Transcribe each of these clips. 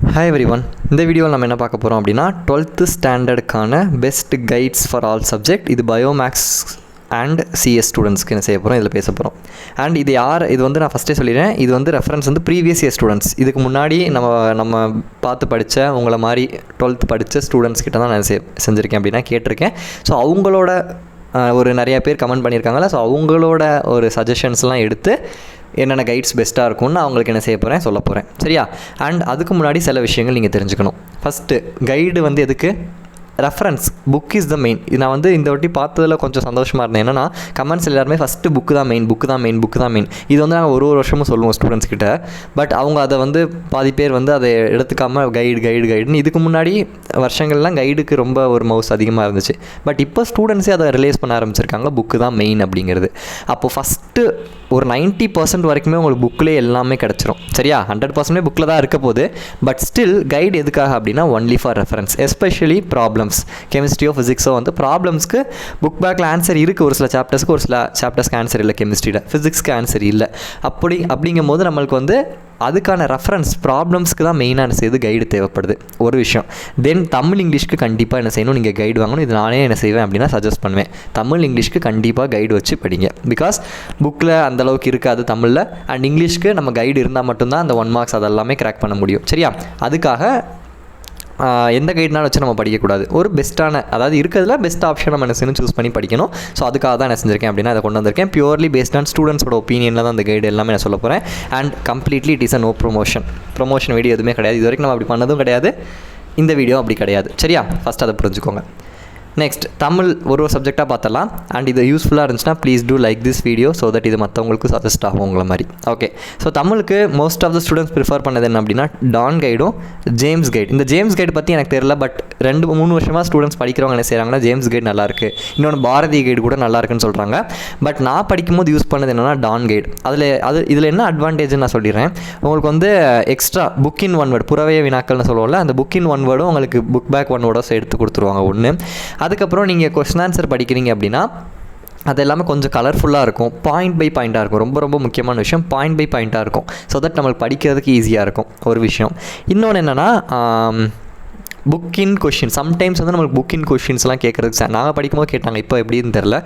Hi everyone. இந்த வீடியோவில் நம்ம என்ன பார்க்க போகிறோம் அப்படின்னா 12th ஸ்டாண்டர்டுக்கான best guides for all subject. இது பயோமேக்ஸ் அண்ட் சிஎஸ் ஸ்டூடெண்ட்ஸ்க்கு என்ன செய்ய போகிறோம், இதில் பேச போகிறோம். அண்ட் இது வந்து நான் ஃபஸ்ட்டே சொல்லிடுறேன், இது வந்து ரெஃபரன்ஸ் வந்து ப்ரீவியஸ் இயர் ஸ்டூடெண்ட்ஸ். இதுக்கு முன்னாடி நம்ம பார்த்து படித்த உங்களை மாதிரி 12th படித்த ஸ்டூடெண்ட்ஸ் கிட்ட தான் நான் செஞ்சுருக்கேன் அப்படின்னா கேட்டிருக்கேன். ஸோ அவங்களோட ஒரு நிறையா பேர் கமெண்ட் பண்ணியிருக்காங்களா, ஸோ அவங்களோட ஒரு சஜஷன்ஸ்லாம் எடுத்து என்னென்ன கைட்ஸ் பெஸ்ட்டாக இருக்கும்னு அவங்களுக்கு என்ன செய்ய போகிறேன், சொல்ல போகிறேன். சரியா? அண்ட் அதுக்கு முன்னாடி சில விஷயங்கள் நீங்கள் தெரிஞ்சுக்கணும். ஃபஸ்ட்டு கைடு வந்து எதுக்கு? Reference. Book is the main. நான் வந்து இந்த வாட்டி பார்த்ததில் கொஞ்சம் சந்தோஷமாக இருந்தேன். என்னென்னா கமெண்ட்ஸ் எல்லாருமே ஃபஸ்ட்டு புக்கு தான் மெயின். இது வந்து நாங்கள் ஒரு வருஷமும் சொல்லுவோம் ஸ்டூடெண்ட்ஸ் கிட்ட. பட் அவங்க அதை வந்து பாதி பேர் வந்து அதை எடுத்துக்காமல் கைடுன்னு இதுக்கு முன்னாடி வருஷங்கள்லாம் கைடுக்கு ரொம்ப ஒரு மவுஸ் அதிகமாக இருந்துச்சு. பட் இப்போ ஸ்டூடெண்ட்ஸே அதை ரிலேஸ் பண்ண ஆரம்பிச்சிருக்காங்க, புக்கு தான் மெயின் அப்படிங்கிறது. அப்போது ஃபஸ்ட்டு ஒரு 90% வரைக்குமே உங்களுக்கு புக்கிலே எல்லாமே கிடச்சிரும். சரியா? 100% புக்கில் தான் இருக்க போகுது. பட் ஸ்டில் கைடு எதுக்காக அப்படின்னா only for reference. Especially problems, கெமிஸ்ட்ரியோ ஃபிசிக்ஸோ வந்து ப்ராப்ளம்ஸ்க்கு புக் பேக்கில் ஆன்சர் இருக்குது. ஒரு சில சாப்டர்ஸ்க்கு, ஒரு சில சாப்டர்ஸ்க்கு ஆன்சர் இல்லை. கெமிஸ்ட்ரியில், ஃபிசிக்ஸ்க்கு ஆன்சர் இல்லை. அப்படிங்கும் போது நம்மளுக்கு வந்து அதுக்கான ரெஃபரன்ஸ் ப்ராப்ளம்ஸ்க்கு தான் மெயினாக செய்து கைடு தேவைப்படுது. ஒரு விஷயம். தென் தமிழ் இங்கிலீஷ்க்கு கண்டிப்பாக என்ன செய்யணும், நீங்கள் கைடு வாங்கணும். இது நானே என்ன செய்வேன் அப்படின்னா சஜஸ்ட் பண்ணுவேன். தமிழ் இங்கிலீஷ்க்கு கண்டிப்பாக கைடு வச்சு படிங்க. பிகாஸ் புக்கில் அந்தளவுக்கு இருக்காது தமிழில். அண்ட் இங்கிலீஷ்க்கு நம்ம கைடு இருந்தால் மட்டும்தான் அந்த 1 மார்க்ஸ் அதெல்லாமே கிராக் பண்ண முடியும். சரியா? அதுக்காக எந்த கைட்னாலும் வச்சு நம்ம படிக்கக்கூடாது. ஒரு பெஸ்ட்டான, அதாவது இருக்கிறதுல பெஸ்ட் ஆப்ஷன் நம்ம என்ன செய்யணும், சூஸ் பண்ணி படிக்கணும். ஸோ அதுக்காக தான் என்ன செஞ்சிருக்கேன் அப்படின்னா அதை கொண்டு வந்திருக்கேன். பியூர்லி பேஸ்ட் ஆன் ஸ்டூடெண்ட்ஸோட ஒப்பீனியனில் தான் அந்த கைடு எல்லாமே நான் சொல்ல போகிறேன். And completely it is no promotion video எதுவுமே கிடையாது. இது வரைக்கும் நம்ம அப்படி பண்ணதும் கிடையாது. இந்த வீடியோ அப்படி கிடையாது. சரியா? ஃபஸ்ட் அதை புரிஞ்சுக்கோங்க. நெக்ஸ்ட், தமிழ் ஒரு சப்ஜெக்டாக பார்த்தலாம். அண்ட் இது யூஸ்ஃபுல்லாக இருந்துச்சுன்னா please do like this video so that இது மற்றவங்களுக்கும் சஜஸ்ட் ஆகும் உங்களை மாதிரி. ஓகே. ஸோ தமிழுக்கு most of the students prefer பண்ணது என்ன அப்படின்னா டான் கைடும் ஜேம்ஸ் கைடு. இந்த ஜேம்ஸ் கைடு பற்றி எனக்கு தெரியல. பட் 2-3 வருஷமாக ஸ்டூடெண்ட்ஸ் படிக்கிறவங்க என்ன செய்கிறாங்கன்னா ஜேம்ஸ் கைடு நல்லாயிருக்கு, இன்னொன்று பாரதி கைடு கூட நல்லா இருக்குன்னு சொல்கிறாங்க. பட் நான் படிக்கும்போது யூஸ் பண்ணது என்னென்னா டான் கைடு. இதில் என்ன அட்வான்டேஜ்னு நான் சொல்லிடுறேன். உங்களுக்கு வந்து எக்ஸ்ட்ரா புக் இன் 1 வேர்டு, புறவைய வினாக்கள்னு சொல்லுவோம்ல, அந்த புக் இன் 1 வேர்டும் உங்களுக்கு புக் பேக் 1 வேர்டோ எடுத்து கொடுத்துருவாங்க. ஒன்று. அதுக்கப்புறம் நீங்கள் கொஸ்டின் ஆன்சர் படிக்கிறீங்க அப்படின்னா அது எல்லாமே கொஞ்சம் கலர்ஃபுல்லாக இருக்கும், பாயிண்ட் பை பாயிண்ட்டாக இருக்கும். ரொம்ப ரொம்ப முக்கியமான விஷயம், பாயிண்ட் பை பாயிண்ட்டாக இருக்கும். ஸோ தட் நம்மளுக்கு படிக்கிறதுக்கு ஈஸியாக இருக்கும். ஒரு விஷயம். இன்னொன்று என்னென்னா புக் இன் கொஷின். சம்டைம்ஸ் வந்து நம்மளுக்கு புக் இன் கொஷின்ஸ்லாம் கேட்குறதுக்கு நாங்கள் படிக்கும்போது கேட்டாங்க, இப்போ எப்படின்னு தெரில.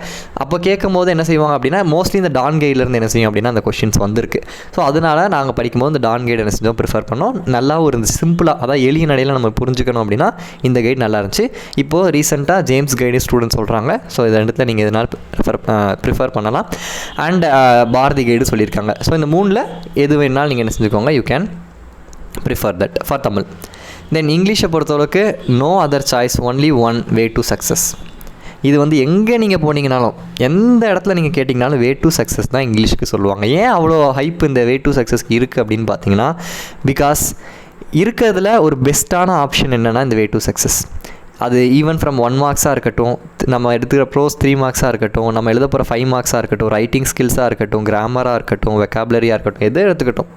அப்போ கேட்கும் போது என்ன செய்வாங்க அப்படின்னா மோஸ்ட்லி இந்த டான் கைட்லேருந்து என்ன செய்யும் அப்படின்னா அந்த கொஷின்ஸ் வந்திருக்கு. ஸோ அதனால் நாங்கள் படிக்கும்போது இந்த டான் கைடு என்ன செஞ்சோம், ப்ரிஃபர் பண்ணோம். நல்லாவும் இருந்துச்சு, சிம்பிளாக, அதாவது எளிய நடையில் நம்ம புரிஞ்சுக்கணும் அப்படின்னா இந்த கைடு நல்லா இருந்துச்சு. இப்போது ரீசெண்டாக ஜேம்ஸ் கைடு ஸ்டூடெண்ட்ஸ் சொல்கிறாங்க. ஸோ இந்த இடத்துல நீங்கள் இதனால் ப்ரிஃபர் பண்ணலாம். அண்ட் பாரதி கைடு சொல்லியிருக்காங்க. ஸோ இந்த 3ல் எது வேணாலும் நீங்கள் என்ன செஞ்சுக்கோங்க, you can prefer that for Tamil. Then இங்கிலீஷை பொறுத்தளவுக்கு no other choice, only one way to success. இது வந்து எங்கே நீங்கள் போனீங்கனாலும், எந்த இடத்துல நீங்கள் கேட்டிங்கனாலும் வே டு சக்ஸஸ் தான் இங்கிலீஷ்க்கு சொல்லுவாங்க. ஏன் அவ்வளோ ஹைப் இந்த வே டு சக்ஸஸ்க்கு இருக்குது அப்படின்னு பார்த்தீங்கன்னா, பிகாஸ் இருக்கிறதுல ஒரு பெஸ்ட்டான ஆப்ஷன் என்னென்னா இந்த வே டு சக்ஸஸ். அது ஈவன் ஃப்ரம் 1 மார்க்ஸாக இருக்கட்டும், நம்ம எடுத்துக்கிற ப்ரோஸ் 3 மார்க்ஸாக இருக்கட்டும், நம்ம எழுத போகிற 5 மார்க்ஸாக இருக்கட்டும், ரைட்டிங் ஸ்கில்ஸாக இருக்கட்டும், கிராமராக இருக்கட்டும், வெக்காபுலரியாக இருக்கட்டும், எதை எடுத்துக்கட்டும்,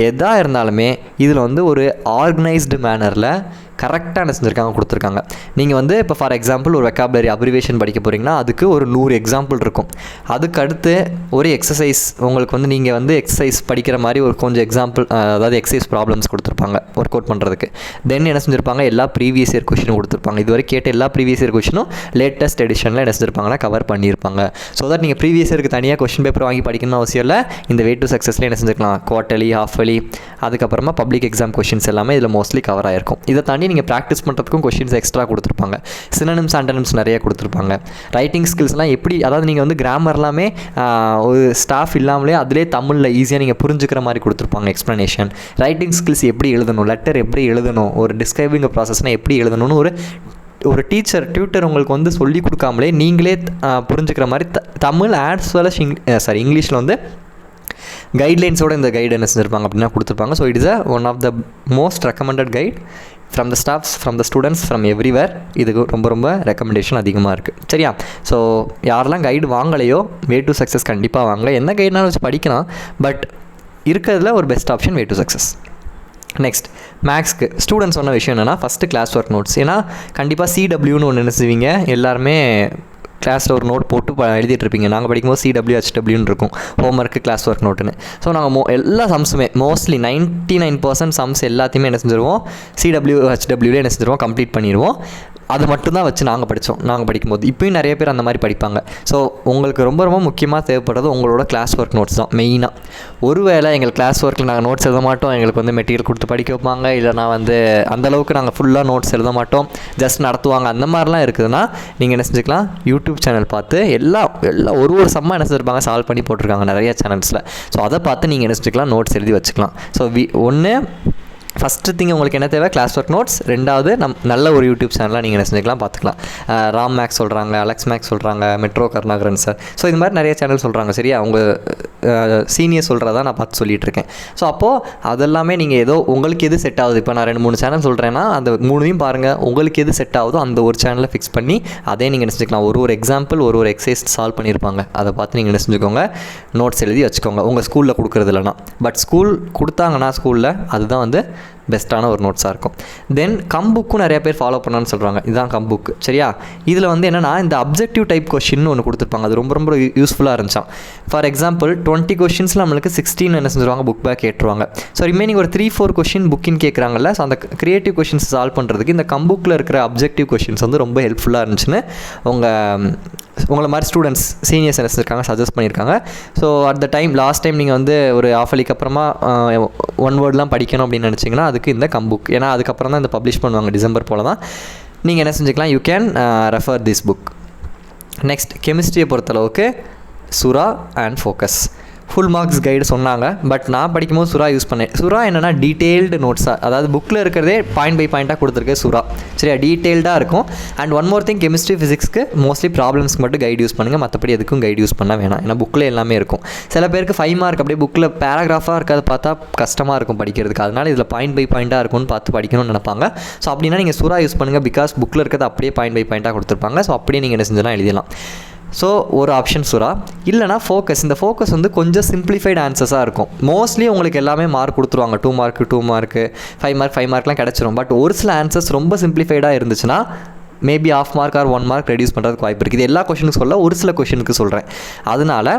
எதாக இருந்தாலுமே இதில் வந்து ஒரு ஆர்கனைஸ்டு மேனரில் கரெக்டாக என்ன செஞ்சுருக்காங்க, கொடுத்துருக்காங்க. நீங்கள் வந்து இப்போ ஃபார் எக்ஸாம்பிள் ஒரு வெக்காபுலரி அப்ரிவேஷன் படிக்க போகிறீங்கன்னா அதுக்கு ஒரு 100 எக்ஸாம்பிள் இருக்கும். அதுக்கு அடுத்து ஒரு எக்ஸசைஸ், உங்களுக்கு வந்து நீங்கள் வந்து எக்ஸசைஸ் படிக்கிற மாதிரி ஒரு கொஞ்சம் எக்ஸாம்பிள், அதாவது எக்ஸசைஸ் ப்ராப்ளம்ஸ் கொடுத்துருப்பாங்க ஒர்க் அவுட் பண்ணுறதுக்கு. தென் என்ன செஞ்சுருப்பாங்க, எல்லா ப்ரீவியஸ் இயர் கொஷினும் கொடுத்துருப்பாங்க. இதுவரை கேட்ட எல்லா ப்ரீவியஸ் இயர் கொஷினும் லேட்டஸ்ட் எடிஷனில் என்ன செஞ்சுருப்பாங்கன்னா கவர் பண்ணியிருப்பாங்க. ஸோ தட் நீங்கள் ப்ரீவியஸ் இயருக்கு தனியாக கொஷின் பேப்பர் வாங்கி படிக்கணும்னு அவசியம் இல்லை. இந்த வே டு சக்ஸஸில் என்ன செஞ்சுக்கலாம், குவார்ட்டர்லி, ஹாஃப்லி, அதுக்கப்புறமா பப்ளிக் எக்ஸாம் கொஷின்ஸ் எல்லாமே இதில் மோஸ்ட்லி கவர் ஆகிருக்கும். இதை தாண்டி நீங்கள் ப்ராக்டிஸ் பண்ணுறதுக்கும் கொஷின்ஸ் எக்ஸ்ட்ரா கொடுத்துருப்பாங்க. சினோனிம்ஸ், ஆண்டனிம்ஸ் நிறைய கொடுத்துருப்பாங்க. ரைட்டிங் ஸ்கில்ஸ்லாம் எப்படி, அதாவது நீங்கள் வந்து கிராமர் எல்லாமே ஒரு ஸ்டாஃப் இல்லாமலே அதிலே தமிழில் ஈஸியாக நீங்கள் புரிஞ்சுக்கிற மாதிரி கொடுத்துருப்பாங்க எக்ஸ்ப்ளனேஷன். ரைட்டிங் ஸ்கில்ஸ் எப்படி எழுதணும், லெட்டர் எப்படி எழுதணும், ஒரு டிஸ்கிரைபிங் ப்ராசஸ்னால் எப்படி எழுதணும்னு ஒரு டியூட்டர் உங்களுக்கு வந்து சொல்லி கொடுக்காமலே நீங்களே புரிஞ்சுக்கிற மாதிரி தமிழ் ஆட்ஸ் வெல் இங்கிலீஷில் வந்து கைட்லைன்ஸோடு இந்த கைடு என்ன செஞ்சுருப்பாங்க அப்படின்னா கொடுத்துருப்பாங்க. So it is one of the most recommended guide from the staffs, from the students, from everywhere. இதுக்கு ரொம்ப ரொம்ப ரெக்கமெண்டேஷன் அதிகமாக இருக்குது. சரியா? ஸோ யாரெல்லாம் கைடு வாங்கலையோ வே டு சக்ஸஸ் கண்டிப்பாக வாங்க. என்ன கைட்னாலும் வச்சு படிக்கலாம். பட் இருக்கிறதுல ஒரு best option way to success. Next, மேக்ஸ்க்கு ஸ்டூடெண்ட்ஸ் சொன்ன விஷயம் என்னென்னா ஃபஸ்ட்டு கிளாஸ் ஒர்க் நோட்ஸ். ஏன்னா கண்டிப்பாக CWன்னு ஒன்று என்ன செய்வீங்க, எல்லாருமே கிளாஸில் ஒரு நோட் போட்டு எழுதிட்டு இருப்பீங்க. நாங்கள் படிக்கும்போது CWHWன்னு இருக்கும், ஹோம் ஒர்க்கு கிளாஸ் ஒர்க் நோட்டுன்னு. ஸோ நாங்கள் எல்லா சம்ஸுமே மோஸ்ட்லி 99% சம்ஸ் எல்லாத்தையுமே என்ன செஞ்சுருவோம், CWHWலே என்ன செஞ்சுருவோம், கம்ப்ளீட் பண்ணிடுவோம். அது மட்டும்தான் வச்சு நாங்கள் படிக்கும்போது. இப்போயும் நிறைய பேர் அந்த மாதிரி படிப்பாங்க. ஸோ உங்களுக்கு ரொம்ப ரொம்ப முக்கியமாக தேவைப்படுறது உங்களோட கிளாஸ் ஒர்க் நோட்ஸ் தான் மெயினாக. ஒருவேளை எங்கள் கிளாஸ் ஒர்க்கில் நாங்கள் நோட்ஸ் எழுத மாட்டோம், எங்களுக்கு வந்து மெட்டீரியல் கொடுத்து படிக்க வைப்பாங்க, இல்லைனா வந்து அந்தளவுக்கு நாங்கள் ஃபுல்லாக நோட்ஸ் எழுத மாட்டோம், ஜஸ்ட் நடத்துவாங்க, அந்த மாதிரிலாம் இருக்குதுன்னா நீங்கள் என்ன செஞ்சுக்கலாம், யூடியூப் சேனல் பார்த்து எல்லாம் ஒரு சம்மா என்ன செஞ்சுருப்பாங்க, சால்வ் பண்ணி போட்டிருக்காங்க நிறைய சேனல்ஸில். ஸோ அதை பார்த்து நீங்கள் என்ன செஞ்சுக்கலாம், நோட்ஸ் எழுதி வச்சுக்கலாம். ஸோ ஒன்று ஃபஸ்ட்டு திங் உங்களுக்கு என்ன தேவை, கிளாஸ் ஒர்க் நோட்ஸ். ரெண்டாவது நல்ல ஒரு யூடியூப் சேனலாக நீங்கள் என்ன செஞ்சுக்கலாம், பார்த்துக்கலாம். ராம் மேக்ஸ் சொல்கிறாங்க, அலெக்ஸ் மேக்ஸ் சொல்கிறாங்க, மெட்ரோ கருணாகரன் சார், ஸோ இது மாதிரி நிறைய சேனல் சொல்கிறாங்க. சரியா, அவங்க சீனியர் சொல்கிறதா நான் பார்த்து சொல்லிகிட்ருக்கேன். ஸோ அப்போது அதெல்லாமே நீங்கள் ஏதோ உங்களுக்கு எது செட் ஆகுது, இப்போ நான் 2-3 சேனல் சொல்கிறேன்னா அந்த 3ஐயும் பாருங்கள், உங்களுக்கு எது செட் ஆகுதோ அந்த ஒரு சேனலை ஃபிக்ஸ் பண்ணி அதே நீங்கள் என்ன செஞ்சுக்கலாம். ஒரு எக்ஸாம்பிள் ஒரு எக்ஸசைஸ் சால்வ் பண்ணியிருப்பாங்க, அதை பார்த்து நீங்கள் என்ன செஞ்சுக்கோங்க, நோட்ஸ் எழுதி வச்சுக்கோங்க. உங்கள் ஸ்கூலில் கொடுக்குறது இல்லைனா, பட் ஸ்கூல் கொடுத்தாங்கன்னா ஸ்கூலில் அதுதான் வந்து பெஸ்ட்டான ஒரு நோட்ஸாக இருக்கும். தென் கம்புக்கும் நிறைய பேர் ஃபாலோ பண்ணான்னு சொல்கிறாங்க. இதுதான் கம்புக்கு. சரியா, இதில் வந்து என்னென்னா இந்த அப்ஜெக்டிவ் டைப் கொஷின் ஒன்று கொடுத்துருப்பாங்க, அது ரொம்ப ரொம்ப யூஸ்ஃபுல்லாக இருந்துச்சான். ஃபார் எக்ஸாம்பிள் 20 கொஷின்ஸில் நம்மளுக்கு 16 என்ன செஞ்சுருவாங்க, புக் பேக் கேட்டுருவாங்க. ஸோ ரிமைனிங் ஒரு 3-4 கொஷின் புக்கின்னு கேட்குறாங்கல்ல, ஸோ அந்த கிரியேட்டிவ் கொஷின்ஸ் சால்வ் பண்ணுறதுக்கு இந்த கம்புக்கில் இருக்கிற அப்ஜெக்டிவ் கொஷின்ஸ் வந்து ரொம்ப ஹெல்ப்ஃபுல்லாக இருந்துச்சுன்னு உங்களை மாதிரி ஸ்டூடெண்ட்ஸ் சீனியர்ஸ் என்ன செஞ்சுருக்காங்க, சஜஸ்ட் பண்ணியிருக்காங்க. So at the time last time நீங்கள் வந்து ஒரு ஆஃப் அலிக்கு அப்புறமா 1 வேர்ட்லாம் படிக்கணும் அப்படின்னு நினச்சிங்கன்னா அதுக்கு இந்த கம்புக், ஏன்னா அதுக்கப்புறம் தான் இந்த பப்ளிஷ் பண்ணுவாங்க, டிசம்பர் போல் தான். நீங்கள் என்ன செஞ்சுக்கலாம், you can refer this book. Next கெமிஸ்ட்ரியை பொறுத்தளவுக்கு Sura and focus. Full marks guide சொன்னாங்க, பட் நான் படிக்கும்போது சுரா யூஸ் பண்ணேன். சுரா என்னென்னா டீட்டெயில்டு நோட்ஸாக, அதாவது புக்கில் இருக்கிறதே பாயிண்ட் பை பாயிண்ட்டாக கொடுத்துருக்கு சுரா. சரியா, டீட்டெயில்டாக இருக்கும். And one more thing, chemistry ஃபிசிக்ஸ்க்கு மோஸ்ட்லி ப்ராப்ளம்ஸ்க்கு மட்டும் கைடு யூஸ் பண்ணுங்கள், மற்றபடி எதுக்கும் கைடு யூஸ் பண்ண வேணாம், ஏன்னா புக்கில் எல்லாமே இருக்கும். சில பேருக்கு 5 மார்க் அப்படியே புக்கில் பேராகிராஃபாக இருக்காது, பார்த்தா கஷ்டமாக இருக்கும் படிக்கிறதுக்கு, அதனால் இதில் பாயிண்ட் பை பாயிண்ட்டாக இருக்கும்னு பார்த்து படிக்கணும்னு நினைப்பாங்க. ஸோ அப்படின்னா நீங்கள் சுரா யூஸ் பண்ணுங்கள், பிகாஸ் புக்கில் இருக்கிறது அப்படியே பாயிண்ட் பை பாயிண்ட்டாக கொடுத்துருப்பாங்க. ஸோ அப்படியே நீங்கள் என்ன செஞ்சலாம், எழுதலாம். ஸோ ஒரு ஆப்ஷன் சுரா, இல்லைனா ஃபோக்கஸ். இந்த ஃபோக்கஸ் வந்து கொஞ்சம் சிம்பிளிஃபைடு ஆன்சர்ஸாக இருக்கும். மோஸ்ட்லி உங்களுக்கு எல்லாமே மார்க் கொடுத்துருவாங்க, 2 மார்க்கு 2 மார்க்கு 5 மார்க்லாம் கிடச்சிரும். பட் ஒரு சில ஆன்சர்ஸ் ரொம்ப சிம்பிளிஃபைடாக இருந்துச்சுன்னா maybe 1/2 mark R 1 mark reduce பண்ணுறதுக்கு வாய்ப்பு இருக்குது. இது எல்லா கொஷனுக்கு சொல்ல, ஒரு சில கொஷனுக்கு சொல்கிறேன். அதனால்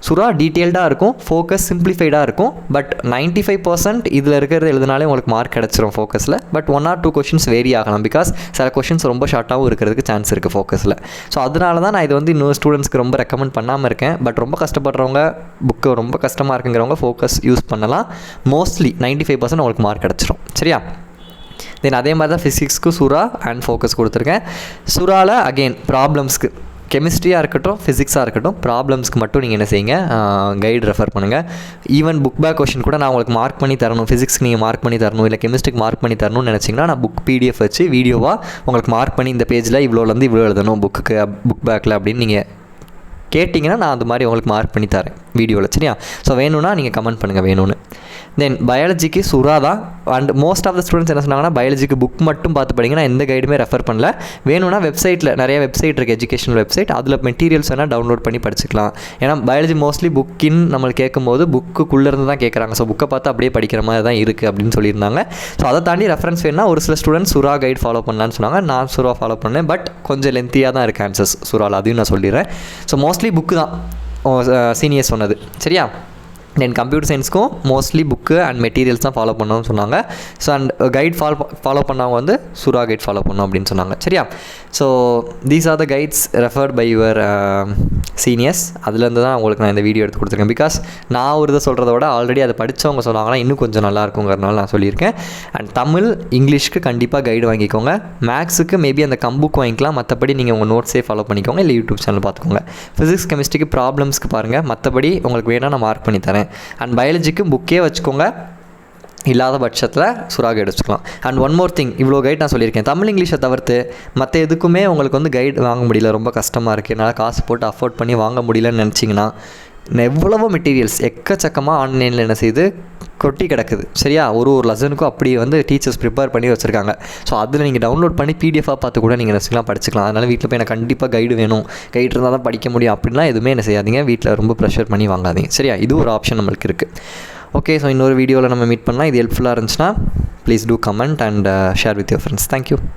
சுரா டீட்டெயில்டாக இருக்கும், ஃபோக்கஸ் சிம்பிளிஃபைடாக இருக்கும். பட் 95% இதில் இருக்கிறது எழுதினாலே உங்களுக்கு மார்க் கிடச்சிரும் ஃபோக்கஸில். பட் 1 or 2 கொஷின்ஸ் வேரி ஆகலாம், பிகாஸ் சில கொஷின்ஸ் ரொம்ப ஷார்ட்டாகவும் இருக்கிறதுக்கு சான்ஸ் இருக்குது ஃபோக்கஸில். ஸோ அதனால தான் நான் இது வந்து இன்னொரு ஸ்டூடெண்ட்ஸ்க்கு ரொம்ப ரெக்கமெண்ட் பண்ணாமல் இருக்கேன். பட் ரொம்ப கஷ்டப்படுறவங்க, புக்கு ரொம்ப கஷ்டமாக இருக்குங்கிறவங்க ஃபோக்கஸ் யூஸ் பண்ணலாம். மோஸ்ட்லி 95% உங்களுக்கு மார்க் கிடச்சிரும். சரியா, தென் அதே மாதிரி தான் ஃபிசிக்ஸ்க்கு சுரா அண்ட் ஃபோக்கஸ் கொடுத்துருக்கேன். சுராவில் அகெயின் ப்ராப்ளம்ஸ்க்கு, கெமிஸ்ட்ரியாக இருக்கட்டும் ஃபிசிக்ஸாக இருக்கட்டும், ப்ராப்ளம்ஸ்க்கு மட்டும் நீங்கள் என்ன செய்யுங்க, கைடு ரெஃபர் பண்ணுங்கள். ஈவன் புக் பேக் கொஷின் கூட நான் உங்களுக்கு மார்க் பண்ணி தரணும், ஃபிசிக்ஸ்க்கு நீங்கள் மார்க் பண்ணி தரணும், இல்லை கெமிஸ்ட்ரிக்கு மார்க் பண்ணி தரணும்னு நினச்சிங்கன்னா நான் புக் PDF வச்சு வீடியோவாக உங்களுக்கு மார்க் பண்ணி இந்த பேஜில் இவ்வளோலேருந்து இவ்வளோ எழுதணும் புக்கு புக் பேக்கில் அப்படின்னு நீங்கள் கேட்டிங்கன்னா நான் அது மாதிரி உங்களுக்கு மார்க் பண்ணி தரேன் வீடியோவில். சரியா, ஸோ வேணும்னா நீங்கள் கமெண்ட் பண்ணுங்கள் வேணும்னு. தென் பயாலஜிக்கு சுரா தான். And most of the students என்ன சொன்னாங்கன்னா, பயாலஜிக்கு புக் மட்டும் பார்த்து படிங்க, நான் எந்த கைடுமே ரெஃபர் பண்ணல. வேணும்னா வெப்சைட்டில் நிறைய வெப்சைட் இருக்குது, எஜுகேஷனல் வெப்சைட், அதில் மெட்டீரியல்ஸ் வேணால் டவுன்லோட் பண்ணி படிச்சுக்கலாம். ஏன்னா பயாலஜி மோஸ்ட்லி புக்கின் நம்மளுக்கு கேட்கும்போது புக்குள்ளேருந்து தான் கேட்குறாங்க. ஸோ புக்கை பார்த்து அப்படியே படிக்கிற மாதிரி தான் இருக்குது அப்படின்னு சொல்லியிருந்தாங்க. ஸோ அதை தாண்டி ரெஃபரன்ஸ் வேணுன்னா ஒரு சில ஸ்டூடெண்ட்ஸ் சுரா கைடு ஃபாலோ பண்ணலான்னு சொன்னாங்க. நான் சுரா ஃபாலோ பண்ணேன், பட் கொஞ்சம் லென்த்தியாக தான் இருக்குது ஆன்சர்ஸ் சுராவில், அதையும் நான் சொல்லிடுறேன். ஸோ மோஸ்ட்லி புக்கு தான் சீனியர்ஸ் சொன்னது. சரியா, தென் கம்ப்யூட்டர் சயின்ஸ்க்கும் மோஸ்ட்லி புக்கு அண்ட் மெட்டீரியல்ஸ் தான் ஃபாலோ பண்ணணும்னு சொன்னாங்க. ஸோ அண்ட் கைட் ஃபாலோ பண்ணவங்க வந்து சுரா கைட் ஃபாலோ பண்ணணும் அப்படின்னு சொன்னாங்க. சரியா, so these are the guides referred by your seniors. அதுலேருந்து தான் உங்களுக்கு நான் இந்த வீடியோ எடுத்து கொடுத்துருக்கேன். பிகாஸ் நான் ஒரு இதை சொல்கிறத விட ஆல்ரெடி அதை படித்தவங்க சொன்னாங்கன்னா இன்னும் கொஞ்சம் நல்லா இருக்குங்கிறனால நான் சொல்லியிருக்கேன். அண்ட் தமிழ் இங்கிலீஷ்க்கு கண்டிப்பாக கைடு வாங்கிக்கோங்க. மேக்ஸுக்கு மேபி அந்த கம்புக்கு வாங்கிக்கலாம், மற்றபடி நீங்கள் உங்கள் நோட்ஸே ஃபாலோ பண்ணிக்கோங்க, இல்லை யூடியூப் சேனல் பார்த்துக்கோங்க. ஃபிசிக்ஸ் கெமிஸ்ட்ரிக்கு ப்ராப்ளம்ஸ்க்கு பாருங்கள், மற்றபடி உங்களுக்கு வேணால் நான் மார்க் பண்ணி தரேன். அண்ட் பயாலஜிக்கு புக்கே வச்சுக்கோங்க, இல்லாத பட்சத்தில் சுரா கைடு வச்சுக்கலாம். அண்ட் ஒன் மோர் திங், இவ்வளோ கைட் நான் சொல்லியிருக்கேன். தமிழ் இங்கிலீஷை தவிர்த்து மற்ற எதுக்குமே உங்களுக்கு வந்து கைடு வாங்க முடியல, ரொம்ப கஷ்டமாக இருக்குது, என்னால் காசு போட்டு அஃபோர்ட் பண்ணி வாங்க முடியலன்னு நினச்சிங்கன்னா எவ்வளவோ மெட்டீரியல்ஸ் எக்கச்சக்கமாக ஆன்லைனில் என்ன செய்து கொட்டி கிடக்குது. சரியா, ஒரு லெசனுக்கும் அப்படி வந்து டீச்சர்ஸ் ப்ரிப்பேர் பண்ணி வச்சுருக்காங்க. ஸோ அதில் நீங்கள் டவுன்லோட் பண்ணி PDF-ஆக பார்த்து கூட நீங்கள் நெக்ஸ்ட்லாம் படிச்சுக்கலாம். அதனால் வீட்டில் போய் எனக்கு கண்டிப்பாக கைடு வேணும், கைடு இருந்தால் தான் படிக்க முடியும் அப்படின்லாம் எதுவுமே என்ன செய்யாதீங்க, வீட்டில் ரொம்ப ப்ரெஷர் பண்ணி வாங்காதீங்க. சரியா, இது ஒரு ஆப்ஷன் நம்மளுக்கு இருக்குது. ஓகே, ஸோ இன்னொரு வீடியோவில் நம்ம மீட் பண்ணலாம். இது ஹெல்ப்ஃபுல்லாக இருந்துச்சுன்னா please two comment and share with your friends. Thank you.